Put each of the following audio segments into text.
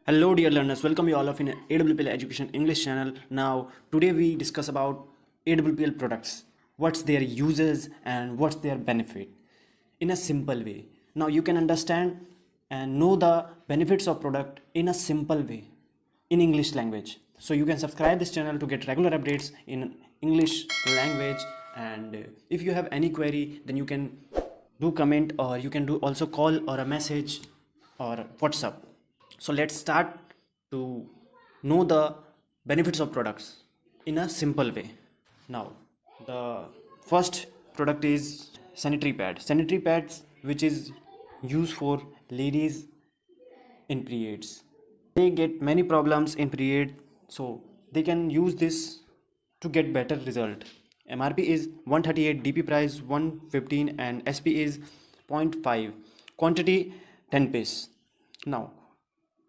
Hello dear learners, welcome you all of in AWPL Education English channel. Now today we discuss about AWPL products, what's their uses and what's their benefit in a simple way. Now you can understand and know the benefits of product in a simple way in English language. So you can subscribe this channel to get regular updates in English language, and if you have any query then you can do comment, or you can do also call or a message or WhatsApp. So let's start to know the benefits of products in a simple way. Now, the first product is sanitary pad. Sanitary pads, which is used for ladies in periods. They get many problems in period, so they can use this to get better result. MRP is 138, DP price 115, and SP is 0.5. Quantity 10 piece. Now,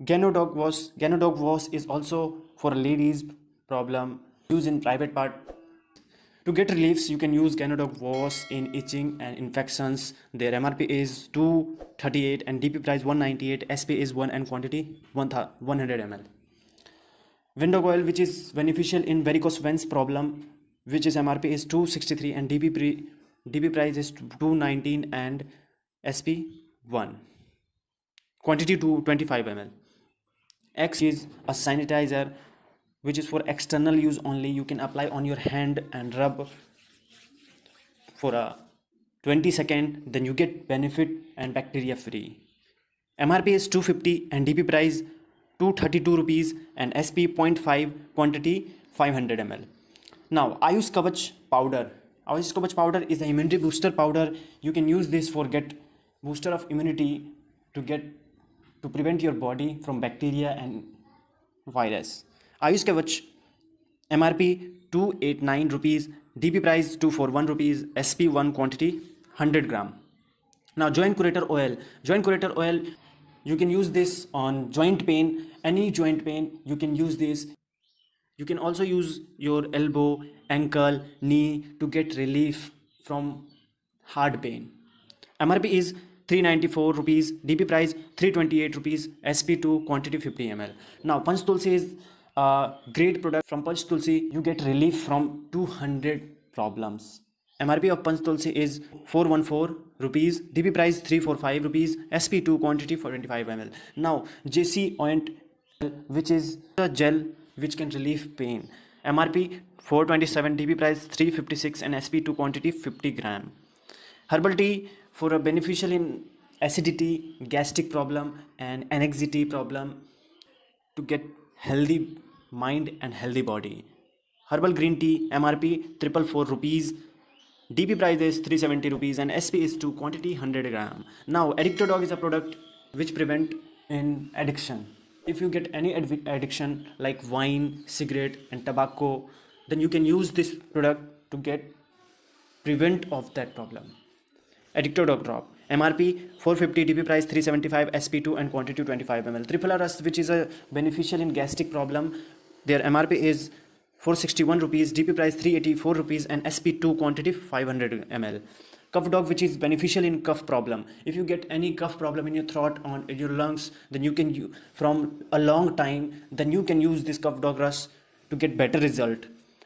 Ganodog wash is also for ladies problem used in private part. To get reliefs, you can use Ganodog wash in itching and infections. Their MRP is 238 and DP price 198. SP is 1 and quantity 100 ml. Window oil, which is beneficial in varicose veins problem, which is MRP is 263 and DP price is 219 and SP 1. Quantity 225 ml. X is a sanitizer which is for external use only. You can apply on your hand and rub for a 20 second, then you get benefit and bacteria free. MRP is 250 and DP price 232 rupees and SP 0.5, quantity 500 ml. Now Ayush Kavach powder. Ayush Kavach powder is an immunity booster powder. You can use this for get booster of immunity to prevent your body from bacteria and virus. Ayush Kavach MRP 289 rupees, DP price 241 rupees, SP 1, quantity 100 gram. Now joint curator oil. Joint curator oil, you can use this on joint pain, any joint pain you can use this. You can also use your elbow, ankle, knee to get relief from hard pain. MRP is 394 rupees, DP price 328 rupees, SP2, quantity 50 ml. Now Panch Tulsi is a great product. From Panch Tulsi you get relief from 200 problems. MRP of Panch Tulsi is 414 rupees, DP price 345 rupees, SP2, quantity 425 ml. Now JC oint, which is a gel which can relieve pain. MRP 427, DP price 356 and SP2, quantity 50 gram. Herbal tea for a beneficial in acidity, gastric problem and anxiety problem, to get healthy mind and healthy body. Herbal green tea, MRP 444 rupees, DP price is 370 rupees and SP is 2, quantity 100 gram. Now Addictodog is a product which prevent in addiction. If you get any addiction like wine, cigarette and tobacco, then you can use this product to get prevent of that problem. Addictodog drop, MRP 450, DP price 375, SP2 and quantity 25 ml. Triphala Rust, which is a beneficial in gastric problem, their MRP is 461 rupees, DP price 384 rupees and SP2, quantity 500 ml. Cough dog, which is beneficial in cough problem. If you get any cough problem in your throat or in your lungs, then you can from a long time, then you can use this cough dog rust to get better result.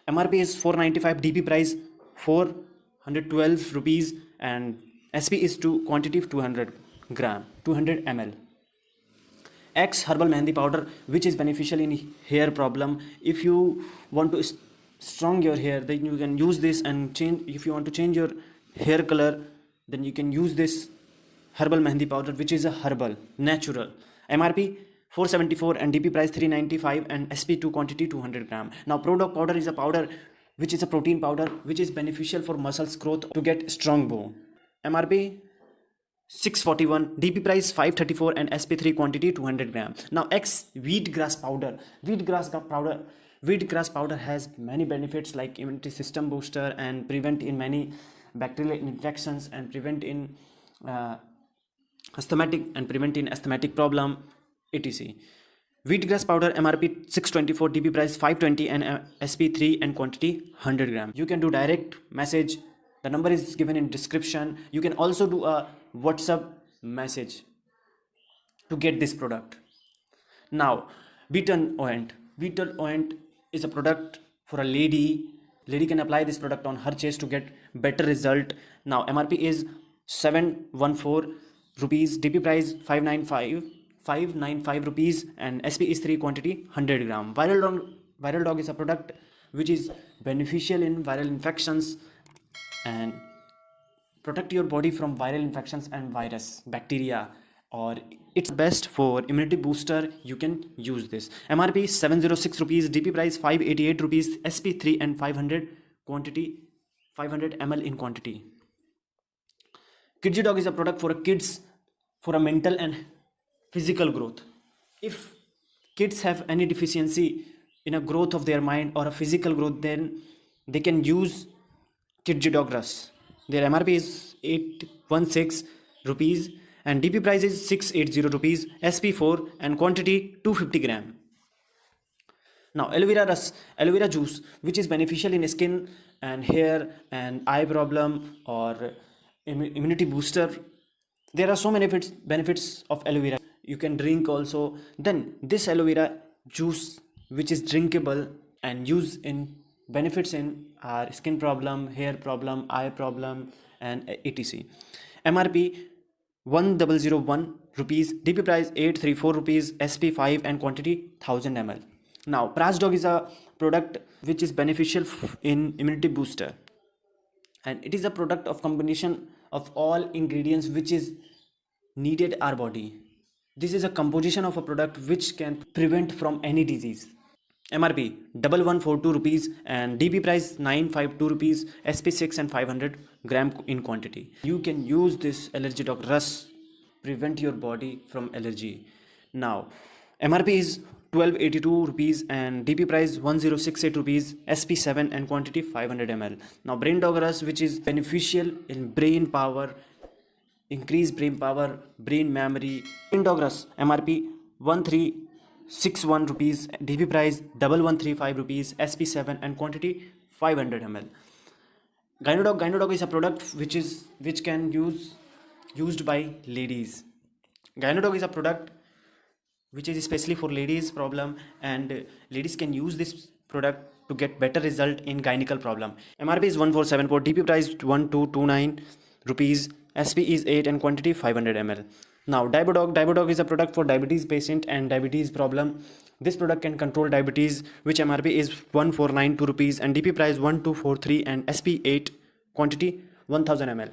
MRP is 495, DP price 412 rupees and SP is 2, quantity 200 gram, 200 ml. X herbal mehendi powder, which is beneficial in hair problem. If you want to strong your hair, then you can use this and change. If you want to change your hair color, then you can use this herbal mehendi powder, which is a herbal natural. MRP 474 and DP price 395 and SP2, quantity 200 gram. Now Prodog powder is a powder which is a protein powder which is beneficial for muscles growth to get strong bone. MRP 641, DP price 534 and SP3, quantity 200 gram. Now X wheatgrass powder. Wheatgrass powder has many benefits like immunity system booster and prevent in many bacterial infections and prevent in asthmatic problem, etc. Wheatgrass powder MRP 624, DP price 520 and SP3 and quantity 100 gram. You can do direct message. The number is given in description. You can also do a WhatsApp message to get this product. Now, Beaton Oint. Beaton Oint is a product for a lady. Lady can apply this product on her chest to get better result. Now, MRP is 714 rupees, DP price 595 rupees, and SP is 3, quantity 100 gram. Viral Dog is a product which is beneficial in viral infections and protect your body from viral infections and virus, bacteria, or it's best for immunity booster. You can use this. MRP 706 rupees, DP price 588 rupees, SP3 and 500 quantity, 500 ml in quantity. Kidgy Dog is a product for kids for a mental and physical growth. If kids have any deficiency in a growth of their mind or a physical growth, then they can use Kidgy Dog Rus. Their MRP is 816 rupees and DP price is 680 rupees, SP4 and quantity 250 gram. Now, aloe vera juice, which is beneficial in skin and hair and eye problem or immunity booster. There are so many benefits of aloe vera. You can drink also. Then this aloe vera juice, which is drinkable and used in benefits in our skin problem, hair problem, eye problem, and etc. MRP 1001 rupees, DP price 834 rupees, SP5 and quantity 1000 ml. Now, Pras Dog is a product which is beneficial in immunity booster, and it is a product of combination of all ingredients which is needed our body. This is a composition of a product which can prevent from any disease. MRP 1142 rupees and DP price 952 rupees, SP6 and 500 gram in quantity. You can use this Allergy Dog Rus, prevent your body from allergy. Now, MRP is 1282 rupees and DP price 1068 rupees, SP7 and quantity 500 ml. Now, Brain Dog Rus, which is beneficial in brain power, increase brain power, brain memory. Brain Dog Rus, MRP 1361 rupees, DP price 1135 rupees, SP7 and quantity 500 ml. Gyno Dog is a product which can used by ladies. Gyno Dog is a product which is especially for ladies problem, and ladies can use this product to get better result in gynecological problem. MRP is 1474, DP price 1229 rupees, SP is 8 and quantity 500 ml. Now, Dibodog is a product for diabetes patient and diabetes problem. This product can control diabetes, which MRP is 1492 rupees and DP price 1243 and SP 8, quantity 1000 ml.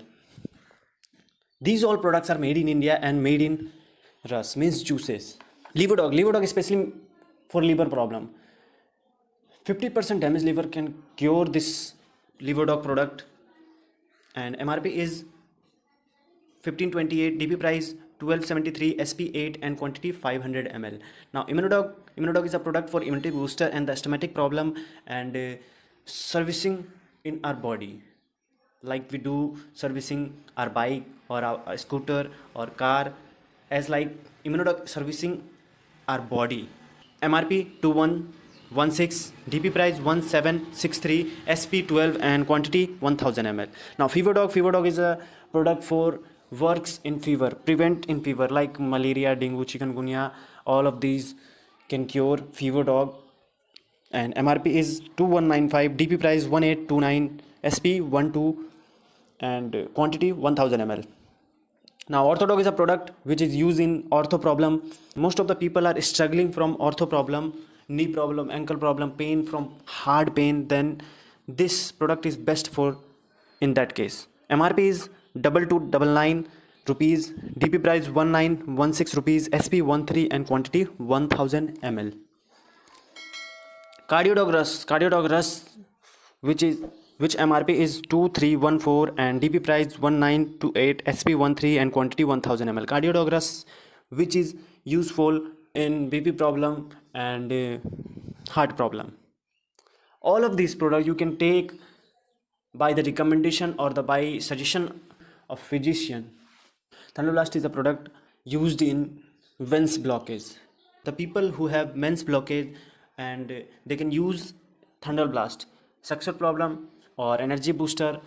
These all products are made in India and made in Rus, means juices. Liver Dog especially for liver problem. 50% damaged liver can cure this Liver Dog product, and MRP is 1528, DP price 1273, SP8 and quantity 500 ml. Now, Immunodog is a product for immunity booster and the asthmatic problem and servicing in our body, like we do servicing our bike or our scooter or car, as like Immunodog servicing our body. MRP 2116, DP price 1763, SP12 and quantity 1000 ml. Now, Fever Dog is a product for works in fever, prevent in fever like malaria, dengue, chikungunya. All of these can cure Fever Dog, and MRP is 2195, DP price 1829, SP 12 and quantity 1000 ml. Now, Orthodog is a product which is used in ortho problem. Most of the people are struggling from ortho problem, knee problem, ankle problem, pain from hard pain. Then this product is best for in that case. MRP is 2299 rupees, DP price 1916 rupees, SP 13 and quantity 1000 ml. Cardiodog Rus, which MRP is 2314 and DP price 1928, SP 13 and quantity 1000 ml. Cardiodog Rus, which is useful in BP problem and heart problem. All of these products you can take by the recommendation or by suggestion of physician. Thunderblast is a product used in venous blockage. The people who have men's blockage, and they can use Thunderblast, sexual problem or energy booster,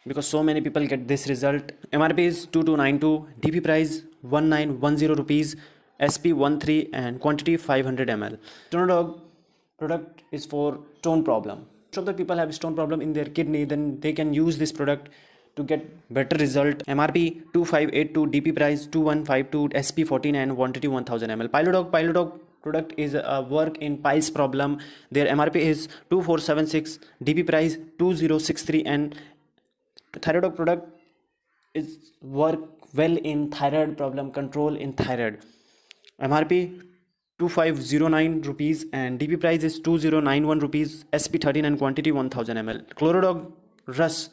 because so many people get this result. MRP is 2292, DP price 1910 rupees, SP13 and quantity 500 ml. Stonodog product is for stone problem. Most of the people have stone problem in their kidney, then they can use this product to get better result. MRP 2582, DP price 2152, SP14 and quantity 1000 ml. Pilodog product is a work in piles problem. Their MRP is 2476, DP price 2063 and Thyroidog product is work well in thyroid problem, control in thyroid. MRP 2509 rupees and DP price is 2091 rupees, SP13 and quantity 1000 ml. Chlorodog Rus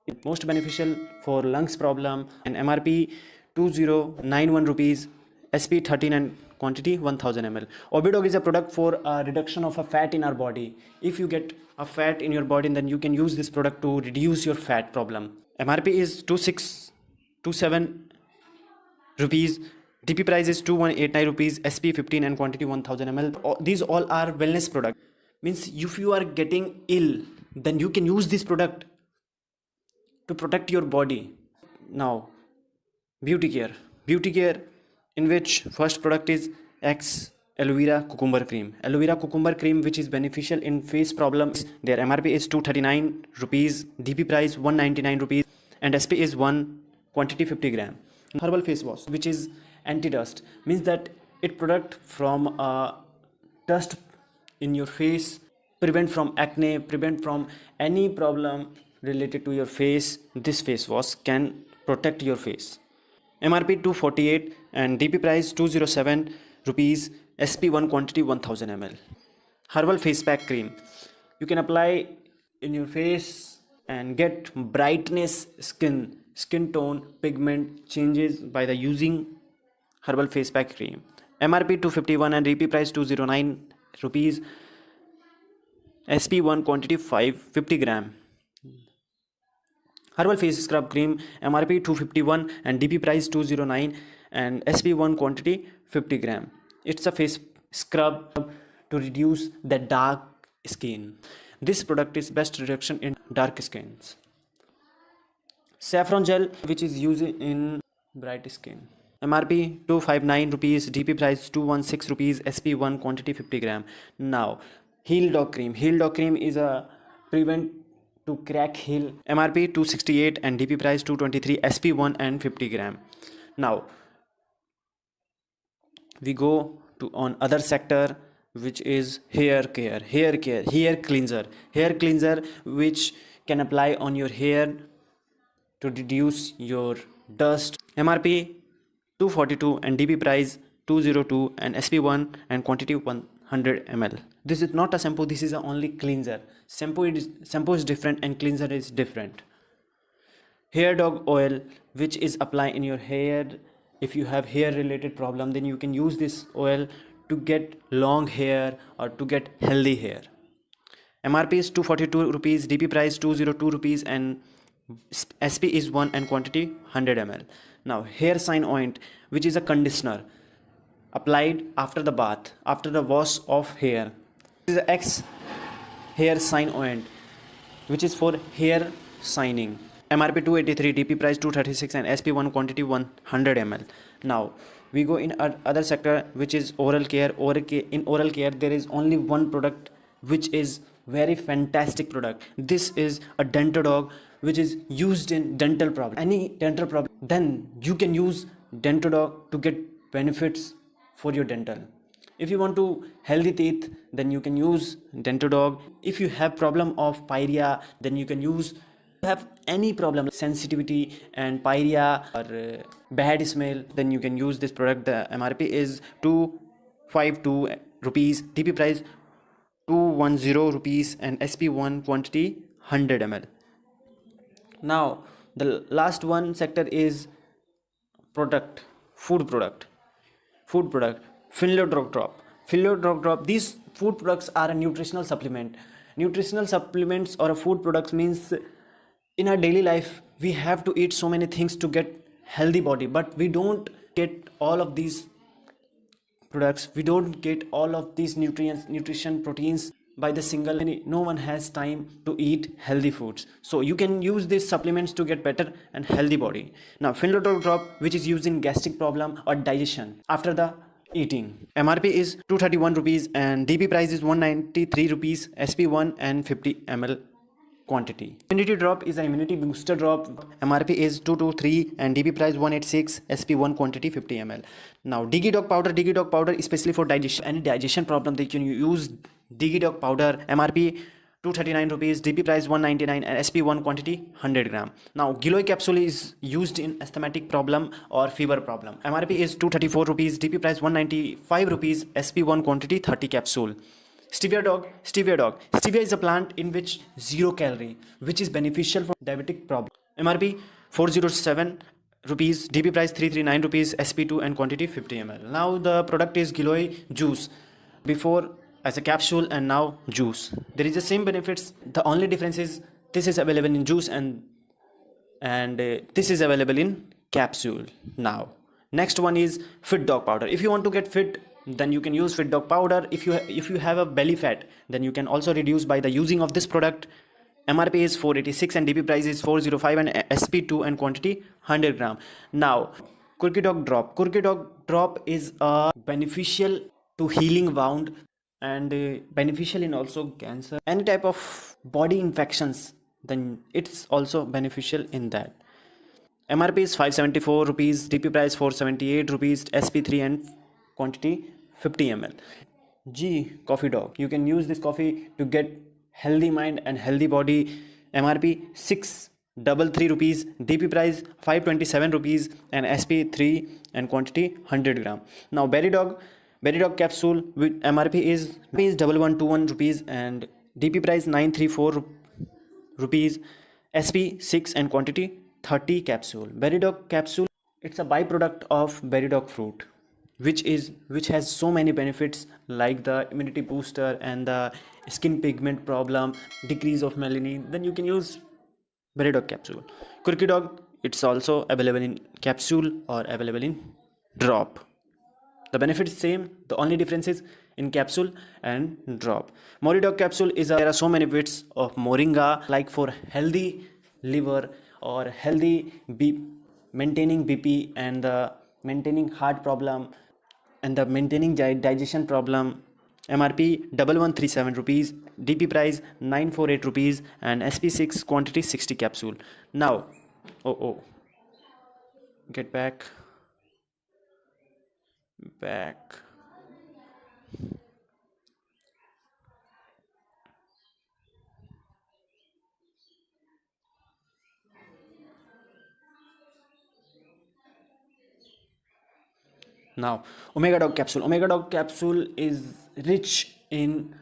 is most beneficial for lungs problem and MRP 2091 rupees, SP13 and quantity 1000 ml. Obidog is a product for reduction of a fat in our body. If you get a fat in your body, then you can use this product to reduce your fat problem. MRP is 2627 rupees, DP price is 2189 rupees, SP15 and quantity 1000 ml. These all are wellness product. Means if you are getting ill, then you can use this product to protect your body. Now, beauty care, in which first product is X aloe vera cucumber cream. Aloe vera cucumber cream, which is beneficial in face problems. Their MRP is 239 rupees, DP price 199 rupees and SP is 1, quantity 50 gram. Herbal face wash, which is anti-dust, means that it product from dust in your face, prevent from acne, prevent from any problem related to your face. This face wash can protect your face. MRP 248 and DP price 207 rupees, SP1 quantity 1000 ml. Herbal face pack cream, you can apply in your face and get brightness skin tone, pigment changes by the using herbal face pack cream. MRP 251 and DP price 209 rupees, SP1 quantity 50 gram. Herbal face scrub cream, MRP 251 and DP price 209 and SP1 quantity 50 gram. It's a face scrub to reduce the dark skin. This product is best reduction in dark skins. Saffron gel, which is used in bright skin. MRP 259 rupees, DP price 216 rupees, SP1 quantity 50 gram. Now, heel dog cream. Heel dog cream is a prevent to crack heel. MRP 268 and DP price 223, SP1 and 50 gram. Now, we go to on other sector, which is hair cleanser, which can apply on your hair to reduce your dust. MRP 242 and DP price 202 and SP1 and quantity 100 ml. This is not a shampoo, this is a only cleanser. Shampoo is different and cleanser is different. Hair dog oil, which is apply in your hair. If you have hair related problem, then you can use this oil to get long hair or to get healthy hair. MRP is 242 rupees, DP price 202 rupees and SP is 1 and quantity 100 ml. Now, hair sign oint, which is a conditioner applied after the bath, after the wash of hair. This is a X hair sign oint, which is for hair signing. MRP 283, DP price 236 and SP1 quantity 100 ml. Now, we go in other sector, which is oral care. In oral care, there is only one product which is very fantastic product. This is a Dentodog, which is used in dental problem. Any dental problem, then you can use Dentodog to get benefits for your dental. If you want to healthy teeth, then you can use Dentodog. If you have problem of pyorrhea, then you can use. Have any problem, sensitivity and pyorrhea or bad smell, then you can use this product. The MRP is 252 rupees, DP price 210 rupees and SP1 quantity 100 ml. Now, the last one sector is food product. Philodrop drop. These food products are a nutritional supplement. Nutritional supplements or a food products means in our daily life we have to eat so many things to get healthy body, but we don't get all of these products, we don't get all of these nutrition proteins by the single. No one has time to eat healthy foods, so you can use these supplements to get better and healthy body. Now, Philodrop drop, which is used in gastric problem or digestion after the eating. MRP is 231 rupees and DP price is 193 rupees, SP1 and 50 ml quantity. Immunity drop is an immunity booster drop. MRP is 223 and DP price 186, SP1 quantity 50 ml. Now Digidog powder especially for digestion, any digestion problem, they can use Digidog powder. MRP 239 rupees, DP price 199 and SP1 quantity 100 gram. Now Giloy capsule is used in asthmatic problem or fever problem. MRP is 234 rupees, DP price 195 rupees, SP1 quantity 30 capsule. Stevia dog. Stevia is a plant in which 0 calorie, which is beneficial for diabetic problem. MRP 407 rupees, DP price 339 rupees, SP2 and quantity 50 ml. Now the product is Giloy juice. Before as a capsule and now juice. There is the same benefits. The only difference is this is available in juice and this is available in capsule now. Next one is Fit Dog powder. If you want to get fit, then you can use Fit Dog powder. If you have a belly fat, then you can also reduce by the using of this product. MRP is 486 and DP price is 405 and SP2 and quantity 100 gram. Now Kurki Dog drop. Kurki Dog drop is beneficial to healing wound and beneficial in also cancer, any type of body infections, then it's also beneficial in that. MRP is 574 rupees, DP price 478 rupees, SP3 and quantity 50 ml. G Coffee Dog. You can use this coffee to get healthy mind and healthy body. MRP 633 rupees, DP price 527 rupees and SP3 and quantity 100 gram. Now Berry Dog capsule with MRP is 1121 rupees and DP price 934 rupees, SP6 and quantity 30 capsule. Berry Dog capsule, it's a byproduct of berry dog fruit, which has so many benefits like the immunity booster and the skin pigment problem, decrease of melanin. Then you can use berry dog capsule. Kurki Dog, it's also available in capsule or available in drop. The benefit is same, the only difference is in capsule and drop. Mori Dog capsule is there are so many bits of moringa, like for healthy liver or healthy maintaining BP and the maintaining heart problem and the maintaining digestion problem. MRP 1137 rupees, DP price 948 rupees and SP6 quantity 60 capsule. Now get back. Now Omega Dog capsule is rich in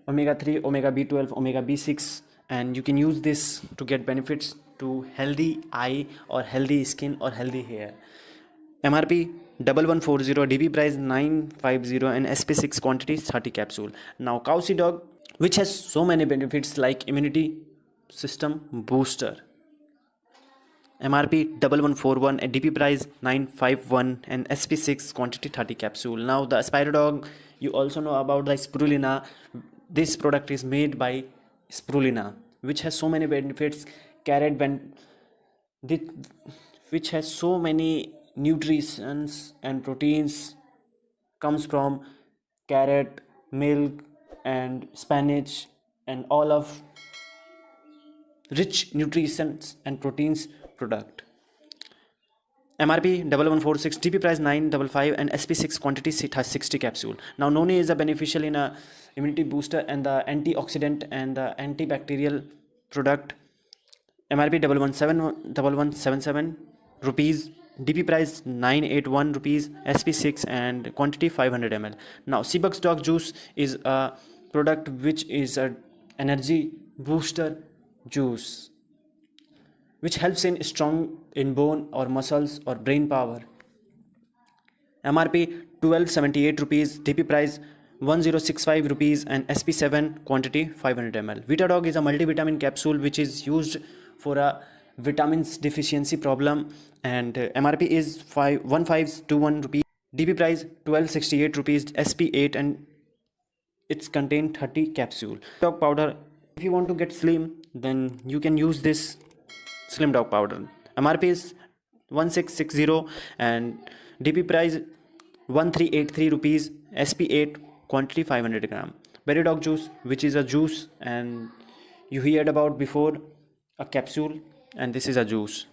omega 3, omega B12, omega B6, and you can use this to get benefits to healthy eye or healthy skin or healthy hair. MRP 1140, DP price 950 and SP6 quantity 30 capsule. Now Cowsey Dog, which has so many benefits like immunity system booster. MRP 1141 and DP price 951 and SP6 quantity 30 capsule. Now the Aspiro Dog, you also know about the spirulina. This product is made by spirulina, which has so many benefits. Which has so many nutrients and proteins, comes from carrot, milk and spinach and all of rich nutrients and proteins product. MRP 1146, DP price 955 and SP6 quantity 60 capsule. Now Noni is a beneficial in a immunity booster and the antioxidant and the antibacterial product. MRP 1177 rupees, DP price 981 rupees, SP6 and quantity 500 ml. Now Seabugs Dog juice is a product which is an energy booster juice, which helps in strong in bone or muscles or brain power. MRP 1278 rupees, DP price 1065 rupees and SP7 quantity 500 ml. Vitadog is a multivitamin capsule which is used for a vitamins deficiency problem and MRP is 1521 rupees, DP price 1268 rupees, SP8 and it's contain 30 capsule. Dog powder, if you want to get slim, then you can use this Slim Dog powder. MRP is 1660 and DP price 1383 rupees. SP8, quantity 500 gram. Berry dog juice, which is a juice, and you heard about before a capsule, and this is a juice.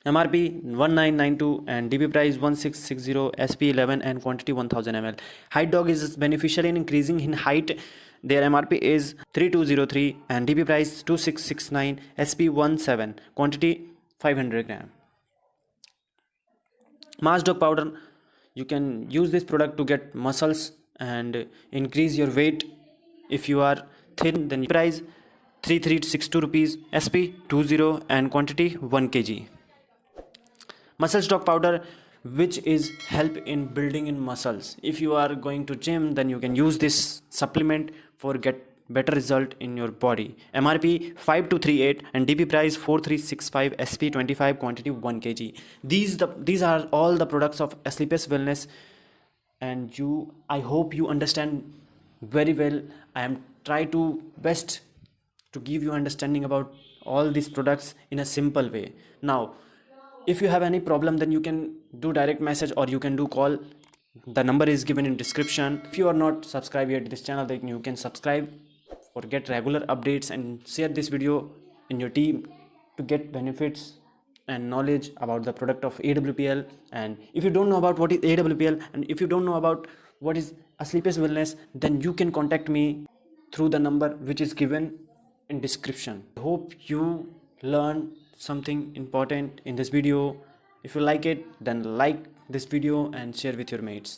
MRP 1992 and DP price 1660, SP11 and quantity 1000 ml. Height dog is beneficial in increasing in height. Their MRP is 3203 and DP price 2669, SP17, quantity 500 gram. Mass dog powder, you can use this product to get muscles and increase your weight. If you are thin, then price 3362 rupees, SP20 and quantity 1 kg. Muscle stock powder, which is help in building in muscles. If you are going to gym, then you can use this supplement for get better result in your body. MRP 5238 and DP price 4365, SP25, quantity 1 kg. These are all the products of Asclepius Wellness, and I hope you understand very well. I am try to best to give you understanding about all these products in a simple way. Now, if you have any problem, then you can do direct message or you can do call. The number is given in description. If you are not subscribed yet to this channel, then you can subscribe or get regular updates and share this video in your team to get benefits and knowledge about the product of AWPL. And if you don't know about what is AWPL, and if you don't know about what is Asclepius Wellness, then you can contact me through the number which is given in description. I hope you learn something important in this video. If you like it, then like this video and share with your mates.